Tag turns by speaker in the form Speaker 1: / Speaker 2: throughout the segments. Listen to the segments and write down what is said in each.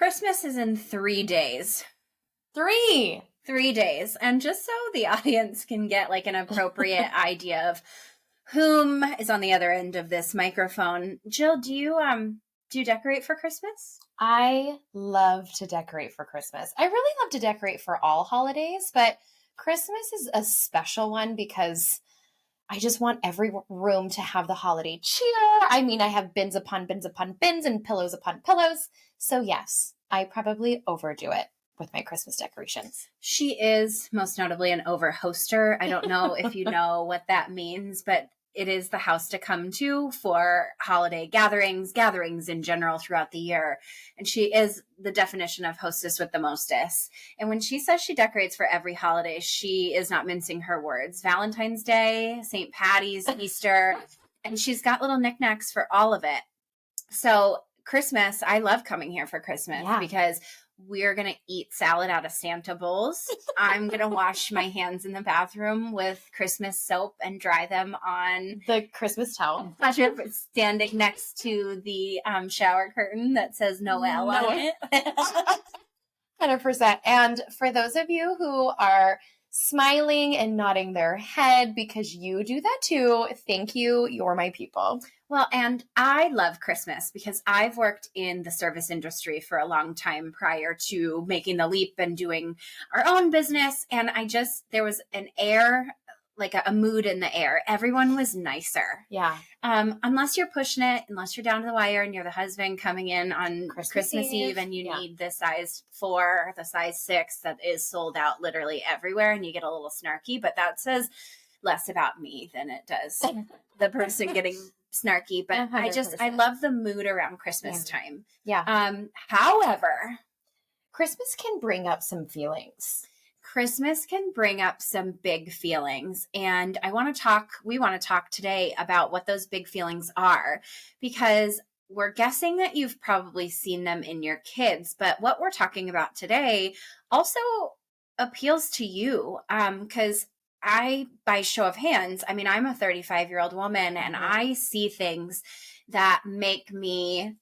Speaker 1: Christmas is in 3 days.
Speaker 2: 3.
Speaker 1: 3 days. And just so the audience can get like an appropriate idea of whom is on the other end of this microphone, Jill, do you decorate for Christmas?
Speaker 2: I love to decorate for Christmas. I really love to decorate for all holidays, but Christmas is a special one because I just want every room to have the holiday cheer. I mean, I have bins upon bins upon bins and pillows upon pillows. So yes, I probably overdo it with my Christmas decorations.
Speaker 1: She is most notably an overhoster. I don't know if you know what that means, but it is the house to come to for holiday gatherings in general throughout the year. And she is the definition of hostess with the mostest. And when she says she decorates for every holiday, she is not mincing her words. Valentine's Day, St. Patty's, Easter, and she's got little knickknacks for all of it. So Christmas, I love coming here for Christmas because we're going to eat salad out of Santa bowls. I'm going to wash my hands in the bathroom with Christmas soap and dry them on
Speaker 2: the Christmas towel.
Speaker 1: Standing next to the shower curtain that says Noel on it.
Speaker 2: 100%. And for those of you who are smiling and nodding their head because you do that too, thank you. You're my people.
Speaker 1: Well, and I love Christmas because I've worked in the service industry for a long time prior to making the leap and doing our own business. And there was an air, like a mood in the air. Everyone was nicer.
Speaker 2: Yeah.
Speaker 1: Unless you're pushing it, unless you're down to the wire and you're the husband coming in on Christmas Eve and you need the size 4, the size 6 that is sold out literally everywhere and you get a little snarky, but that says less about me than it does the person getting snarky. But
Speaker 2: 100%.
Speaker 1: I love the mood around Christmas time.
Speaker 2: Yeah.
Speaker 1: However,
Speaker 2: Christmas can bring up some feelings.
Speaker 1: Christmas can bring up some big feelings. And we want to talk today about what those big feelings are, because we're guessing that you've probably seen them in your kids. But what we're talking about today also appeals to you. Because by show of hands, I mean, I'm a 35-year-old woman and I see things that make me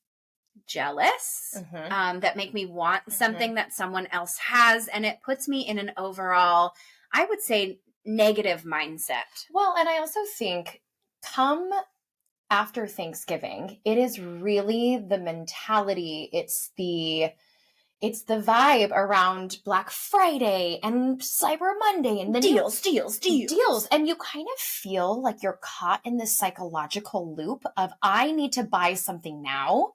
Speaker 1: jealous, that make me want something that someone else has. And it puts me in an overall, I would say, negative mindset.
Speaker 2: Well, and I also think come after Thanksgiving, it is really the mentality. It's the vibe around Black Friday and Cyber Monday and the
Speaker 1: deals.
Speaker 2: And you kind of feel like you're caught in this psychological loop of I need to buy something now.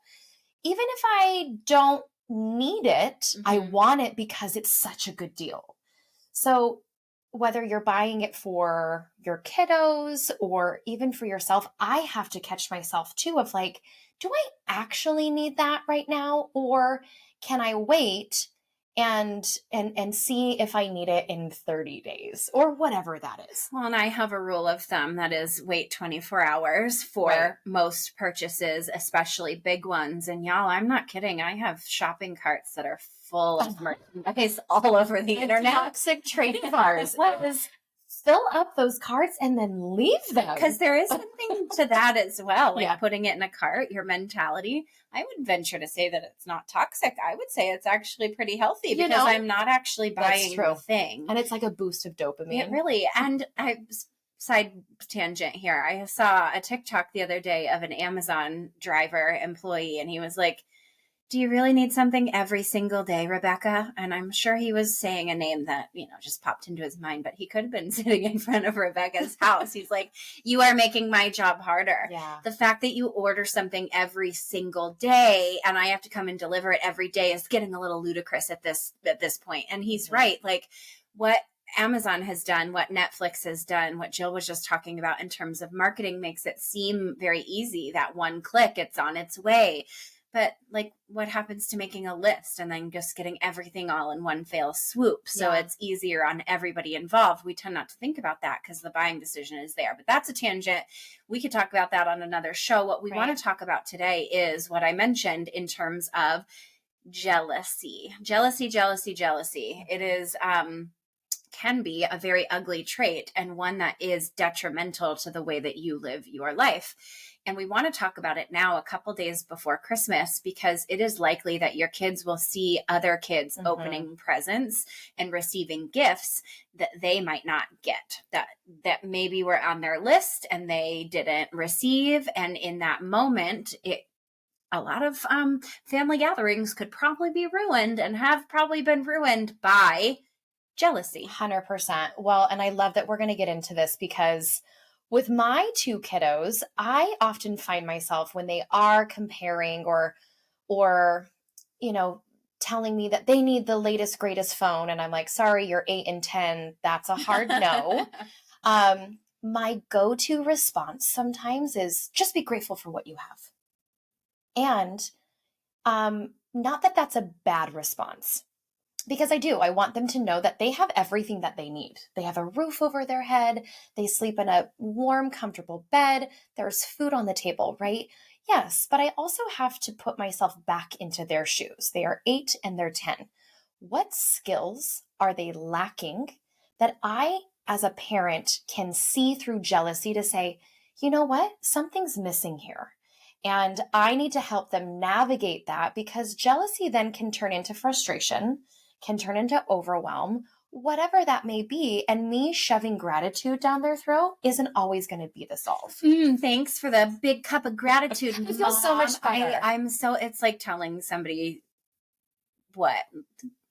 Speaker 2: Even if I don't need it, I want it because it's such a good deal. So whether you're buying it for your kiddos or even for yourself, I have to catch myself too of like, do I actually need that right now? Or can I wait and see if I need it in 30 days or whatever that is?
Speaker 1: Well, and I have a rule of thumb that is wait 24 hours for most purchases, especially big ones. And y'all, I'm not kidding. I have shopping carts that are full of merchandise all over the internet.
Speaker 2: Toxic trading cards. Fill up those carts and then leave them.
Speaker 1: Because there is something to that as well. Like putting it in a cart, your mentality. I would venture to say that it's not toxic. I would say it's actually pretty healthy because I'm not actually buying the thing.
Speaker 2: And it's like a boost of dopamine.
Speaker 1: It really. And side tangent here. I saw a TikTok the other day of an Amazon driver employee, and he was like, do you really need something every single day, Rebecca? And I'm sure he was saying a name that, just popped into his mind, but he could have been sitting in front of Rebecca's house. He's like, you are making my job harder.
Speaker 2: Yeah.
Speaker 1: The fact that you order something every single day and I have to come and deliver it every day is getting a little ludicrous at this point. And he's right. Like what Amazon has done, what Netflix has done, what Jill was just talking about in terms of marketing makes it seem very easy. That one click, it's on its way. But like what happens to making a list and then just getting everything all in one fell swoop? So it's easier on everybody involved. We tend not to think about that because the buying decision is there. But that's a tangent. We could talk about that on another show. What we want to talk about today is what I mentioned in terms of jealousy. Jealousy. It is can be a very ugly trait and one that is detrimental to the way that you live your life. And we want to talk about it now, a couple days before Christmas, because it is likely that your kids will see other kids opening presents and receiving gifts that they might not get, that maybe were on their list and they didn't receive. And in that moment, a lot of family gatherings could probably be ruined and have probably been ruined by jealousy.
Speaker 2: 100%. Well, and I love that we're going to get into this because with my two kiddos, I often find myself when they are comparing or, telling me that they need the latest, greatest phone. And I'm like, sorry, you're 8 and 10. That's a hard no. My go-to response sometimes is just be grateful for what you have. And not that that's a bad response, because I want them to know that they have everything that they need. They have a roof over their head. They sleep in a warm, comfortable bed. There's food on the table, right? Yes, but I also have to put myself back into their shoes. They are 8 and they're 10. What skills are they lacking that I, as a parent, can see through jealousy to say, you know what? Something's missing here. And I need to help them navigate that, because jealousy then can turn into frustration, can turn into overwhelm, whatever that may be. And me shoving gratitude down their throat isn't always going to be the solve.
Speaker 1: Thanks for the big cup of gratitude.
Speaker 2: I feel so much better.
Speaker 1: It's like telling somebody, what?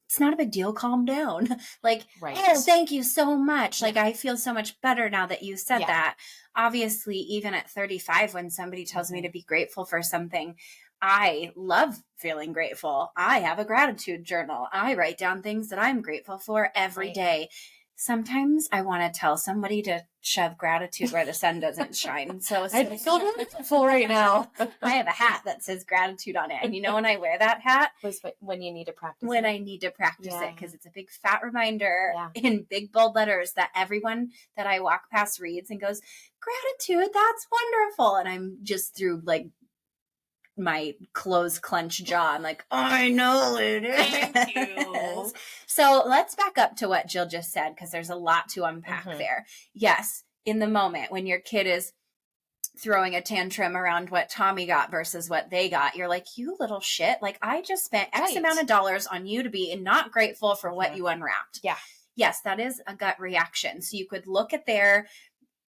Speaker 1: It's not a big deal. Calm down. Like,
Speaker 2: right.
Speaker 1: Oh, thank you so much. Like, I feel so much better now that you said that. Obviously, even at 35, when somebody tells me to be grateful for something, I love feeling grateful. I have a gratitude journal. I write down things that I'm grateful for every day. Sometimes I want to tell somebody to shove gratitude where the sun doesn't shine. So
Speaker 2: I feel grateful right now.
Speaker 1: I have a hat that says gratitude on it. And when I wear that hat?
Speaker 2: Was when you need to practice
Speaker 1: When I need to practice it, because it's a big fat reminder in big bold letters that everyone that I walk past reads and goes, gratitude, that's wonderful. And I'm just through like my closed clenched jaw. I'm like, I know it is.
Speaker 2: Thank you.
Speaker 1: So let's back up to what Jill just said, because there's a lot to unpack there. Yes, in the moment when your kid is throwing a tantrum around what Tommy got versus what they got, you're like, you little shit. Like, I just spent X amount of dollars on you to be not grateful for what you unwrapped.
Speaker 2: Yeah.
Speaker 1: Yes, that is a gut reaction. So you could look at their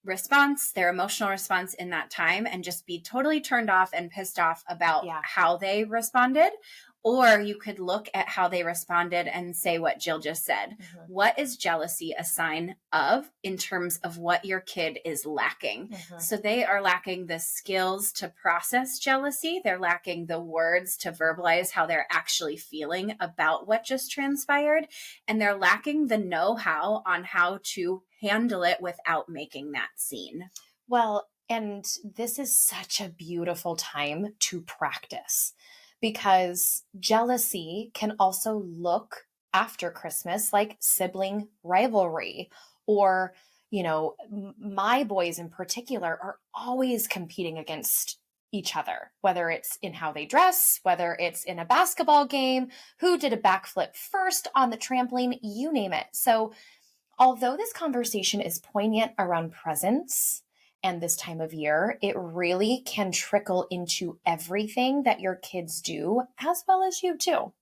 Speaker 1: response, their emotional response in that time, and just be totally turned off and pissed off about how they responded. Or you could look at how they responded and say what Jill just said. What is jealousy a sign of in terms of what your kid is lacking? So they are lacking the skills to process jealousy. They're lacking the words to verbalize how they're actually feeling about what just transpired. And they're lacking the know-how on how to handle it without making that scene.
Speaker 2: Well, and this is such a beautiful time to practice, because jealousy can also look after Christmas like sibling rivalry, or, my boys in particular are always competing against each other, whether it's in how they dress, whether it's in a basketball game, who did a backflip first on the trampoline, you name it. So although this conversation is poignant around presents and this time of year, it really can trickle into everything that your kids do, as well as you too.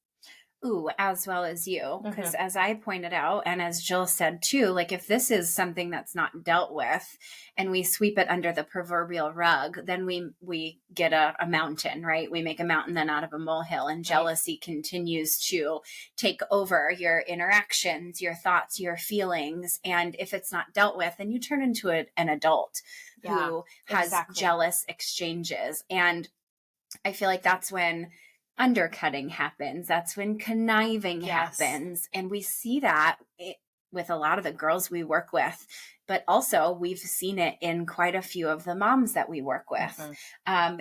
Speaker 1: Ooh, as well as you. Because as I pointed out, and as Jill said too, like if this is something that's not dealt with and we sweep it under the proverbial rug, then we get a mountain, right? We make a mountain then out of a molehill, and jealousy continues to take over your interactions, your thoughts, your feelings. And if it's not dealt with, then you turn into an adult who has jealous exchanges. And I feel like that's when undercutting happens. That's when conniving happens. And we see that with a lot of the girls we work with, but also we've seen it in quite a few of the moms that we work with,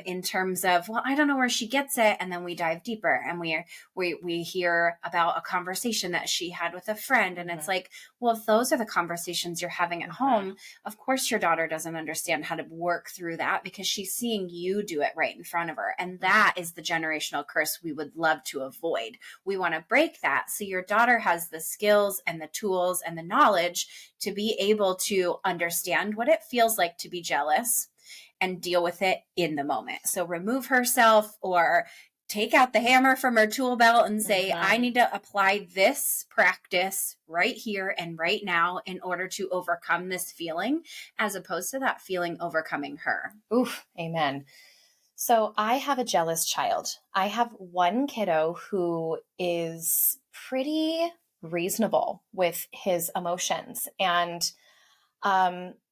Speaker 1: in terms of, well, I don't know where she gets it. And then we dive deeper and we hear about a conversation that she had with a friend. And it's like, well, if those are the conversations you're having at home, of course your daughter doesn't understand how to work through that, because she's seeing you do it right in front of her. And that is the generational curse we would love to avoid. We want to break that so your daughter has the skills and the tools and the knowledge to be able to understand what it feels like to be jealous, and deal with it in the moment. So remove herself or take out the hammer from her tool belt and say, I need to apply this practice right here and right now in order to overcome this feeling, as opposed to that feeling overcoming her.
Speaker 2: Oof, amen. So I have a jealous child. I have one kiddo who is pretty reasonable with his emotions. And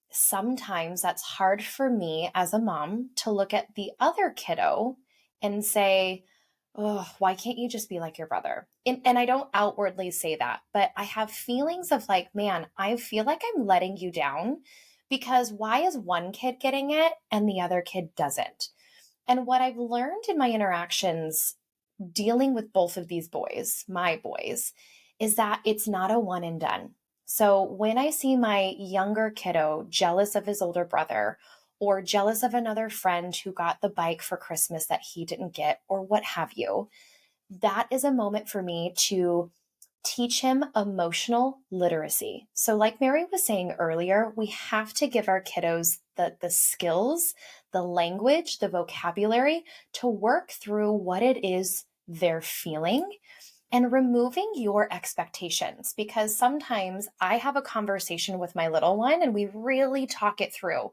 Speaker 2: sometimes that's hard for me as a mom to look at the other kiddo and say, oh, why can't you just be like your brother? And I don't outwardly say that, but I have feelings of like, man, I feel like I'm letting you down because why is one kid getting it and the other kid doesn't? And what I've learned in my interactions dealing with both of these boys, my boys, is that it's not a one and done. So when I see my younger kiddo jealous of his older brother or jealous of another friend who got the bike for Christmas that he didn't get, or what have you, that is a moment for me to teach him emotional literacy. So, like Mary was saying earlier, we have to give our kiddos the skills, the language, the vocabulary to work through what it is they're feeling and removing your expectations. Because sometimes I have a conversation with my little one and we really talk it through,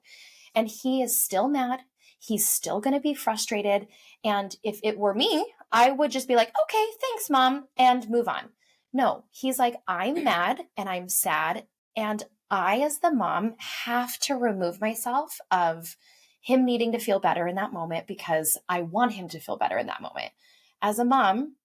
Speaker 2: and he is still mad. He's still going to be frustrated. And if it were me, I would just be like, okay, thanks, mom, and move on. No, he's like, I'm mad and I'm sad. And I, as the mom, have to remove myself of him needing to feel better in that moment because I want him to feel better in that moment. As a mom,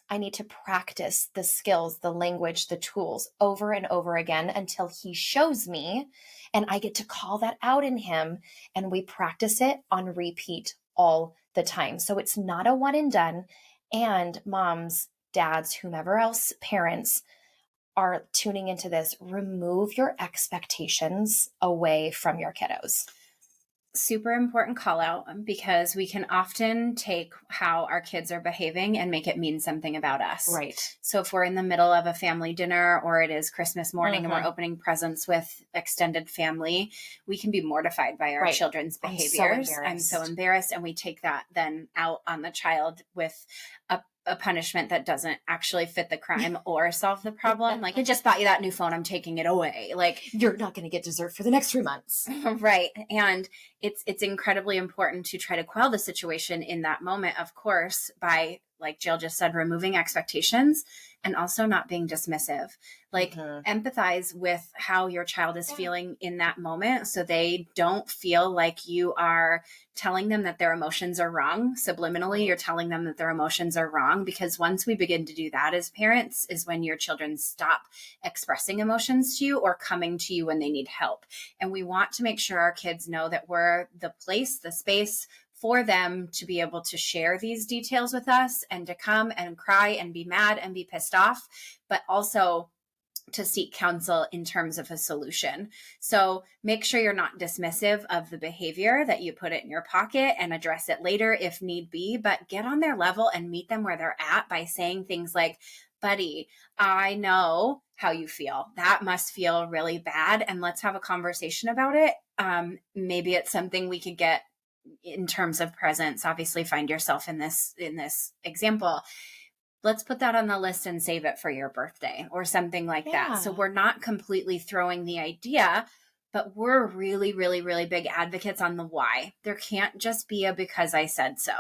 Speaker 2: I need to practice the skills, the language, the tools over and over again until he shows me and I get to call that out in him, and we practice it on repeat all the time. So it's not a one and done. And moms, dads, whomever else, parents are tuning into this, remove your expectations away from your kiddos.
Speaker 1: Super important call out, because we can often take how our kids are behaving and make it mean something about us.
Speaker 2: Right.
Speaker 1: So if we're in the middle of a family dinner or it is Christmas morning and we're opening presents with extended family, we can be mortified by our children's behaviors. I'm so embarrassed. And we take that then out on the child with a punishment that doesn't actually fit the crime or solve the problem. Like, I just bought you that new phone, I'm taking it away. Like,
Speaker 2: you're not going to get dessert for the next 3 months.
Speaker 1: Right. And it's incredibly important to try to quell the situation in that moment, of course, by, like Jill just said, removing expectations and also not being dismissive. Like, empathize with how your child is feeling in that moment so they don't feel like you are telling them that their emotions are wrong. Subliminally, you're telling them that their emotions are wrong, because once we begin to do that as parents is when your children stop expressing emotions to you or coming to you when they need help. And we want to make sure our kids know that we're the place, the space for them to be able to share these details with us and to come and cry and be mad and be pissed off, but also to seek counsel in terms of a solution. So make sure you're not dismissive of the behavior, that you put it in your pocket and address it later if need be, but get on their level and meet them where they're at by saying things like, buddy, I know how you feel. That must feel really bad. And let's have a conversation about it. Maybe it's something we could get in terms of presents. Obviously, find yourself in this example. Let's put that on the list and save it for your birthday or something like that. So we're not completely throwing the idea, but we're really, really, really big advocates on the why. There can't just be a because I said so.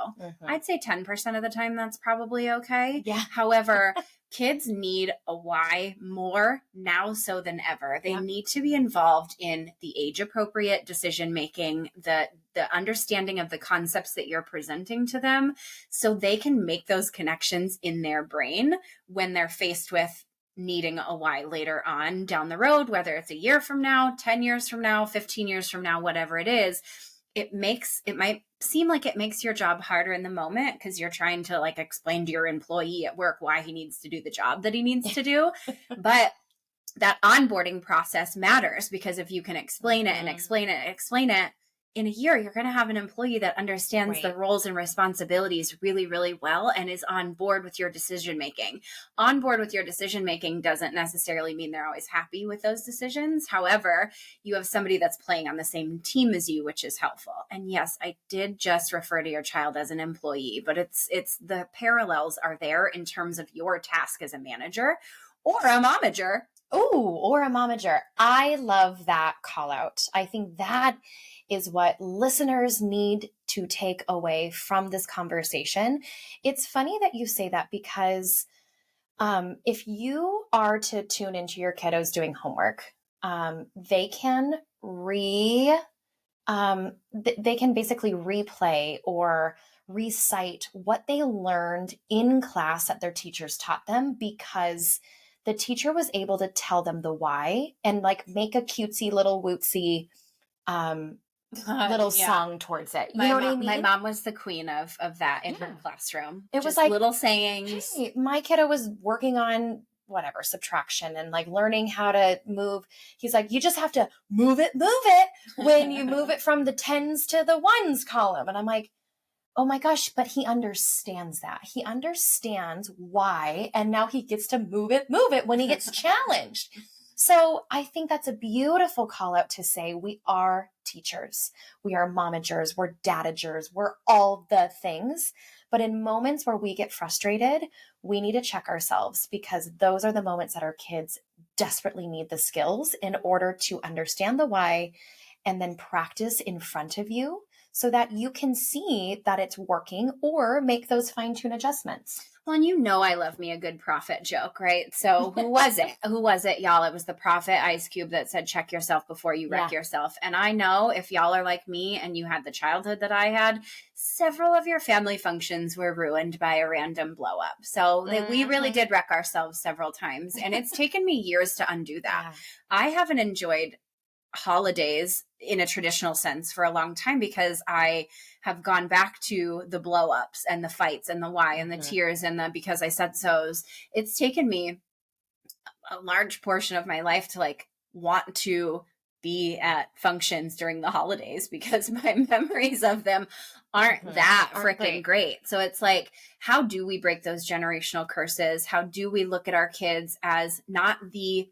Speaker 1: I'd say 10% of the time that's probably okay.
Speaker 2: Yeah.
Speaker 1: However, kids need a why more now so than ever. They need to be involved in the age-appropriate decision-making, the understanding of the concepts that you're presenting to them, so they can make those connections in their brain when they're faced with needing a why later on down the road, whether it's a year from now, 10 years from now, 15 years from now, whatever it is. It might seem like it makes your job harder in the moment because you're trying to like explain to your employee at work why he needs to do the job that he needs to do. But that onboarding process matters, because if you can explain it and explain it and explain it, in a year, you're going to have an employee that understands the roles and responsibilities really, really well and is on board with your decision making. On board with your decision making doesn't necessarily mean they're always happy with those decisions. However, you have somebody that's playing on the same team as you, which is helpful. And yes, I did just refer to your child as an employee, but it's the parallels are there in terms of your task as a manager or a momager.
Speaker 2: Oh, or a momager. I love that call out. I think that is what listeners need to take away from this conversation. It's funny that you say that because if you are to tune into your kiddos doing homework, they can they can basically replay or recite what they learned in class that their teachers taught them because the teacher was able to tell them the why and like make a cutesy little wootsy little song towards it. You know what I mean?
Speaker 1: My mom was the queen of that in her classroom.
Speaker 2: It was like
Speaker 1: little sayings.
Speaker 2: Hey, my kiddo was working on whatever subtraction and like learning how to move. He's like, you just have to move it when you move it from the tens to the ones column. And I'm like, oh my gosh, but he understands that. He understands why. And now he gets to move it when he gets challenged. So I think that's a beautiful call out to say we are teachers. We are momagers. We're dadagers. We're all the things. But in moments where we get frustrated, we need to check ourselves because those are the moments that our kids desperately need the skills in order to understand the why and then practice in front of you so that you can see that it's working or make those fine-tune adjustments.
Speaker 1: Well, and I love me a good prophet joke, right? So who was it? Who was it, y'all? It was the prophet Ice Cube that said, check yourself before you wreck yourself. And I know if y'all are like me and you had the childhood that I had, several of your family functions were ruined by a random blow up. So we really did wreck ourselves several times. And it's taken me years to undo that. Yeah. I haven't enjoyed holidays in a traditional sense for a long time because I have gone back to the blow ups and the fights and the why and the tears and the because I said so's. It's taken me a large portion of my life to like want to be at functions during the holidays because my memories of them aren't that freaking great. So it's like, how do we break those generational curses? How do we look at our kids as not the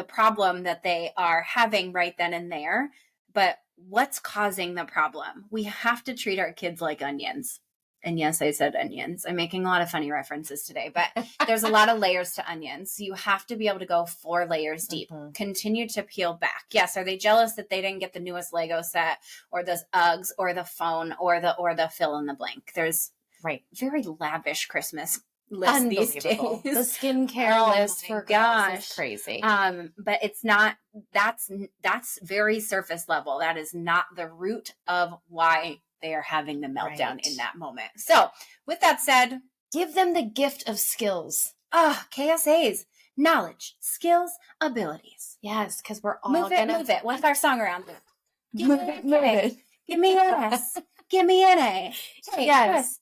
Speaker 1: problem that they are having right then and there, but what's causing the problem? We have to treat our kids like onions. And yes, I said onions. I'm making a lot of funny references today, but there's a lot of layers to onions. So you have to be able to go 4 layers deep, continue to peel back. Yes. Are they jealous that they didn't get the newest Lego set or the Uggs or the phone or the fill in the blank? There's very lavish Christmas list these days.
Speaker 2: The skincare list for gosh is crazy.
Speaker 1: But it's not, that's very surface level. That is not the root of why they are having the meltdown in that moment. So with that said,
Speaker 2: give them the gift of skills.
Speaker 1: KSAs, knowledge, skills, abilities.
Speaker 2: Yes, because we're all
Speaker 1: move it. What's our song around it?
Speaker 2: Move it.
Speaker 1: Give me an S. Give me an A.
Speaker 2: Yes.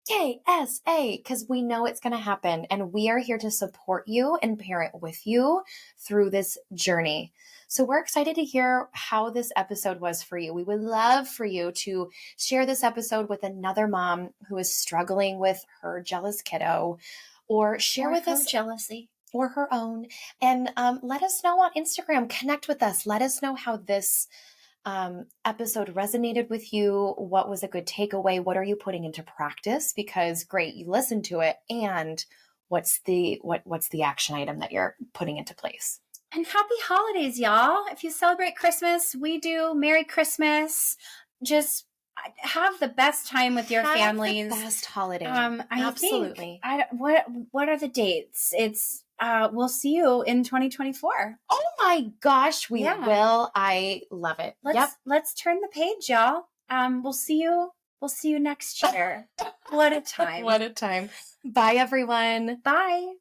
Speaker 2: KSA, because we know it's going to happen and we are here to support you and parent with you through this journey. So we're excited to hear how this episode was for you. We would love for you to share this episode with another mom who is struggling with her jealous kiddo or share with us
Speaker 1: jealousy
Speaker 2: or her own. And let us know on Instagram, connect with us. Let us know how this episode resonated with you. What was a good takeaway? What are you putting into practice? Because great, you listened to it. And what's the action item that you're putting into place?
Speaker 1: And happy holidays, y'all. If you celebrate Christmas, we do. Merry Christmas. Just have the best time with your families.
Speaker 2: The best holiday.
Speaker 1: Absolutely. What are the dates? It's we'll see you in 2024.
Speaker 2: Oh my gosh, we will. I love it.
Speaker 1: Let's turn the page, y'all. We'll see you next year. What a time.
Speaker 2: What a time. Bye everyone.
Speaker 1: Bye.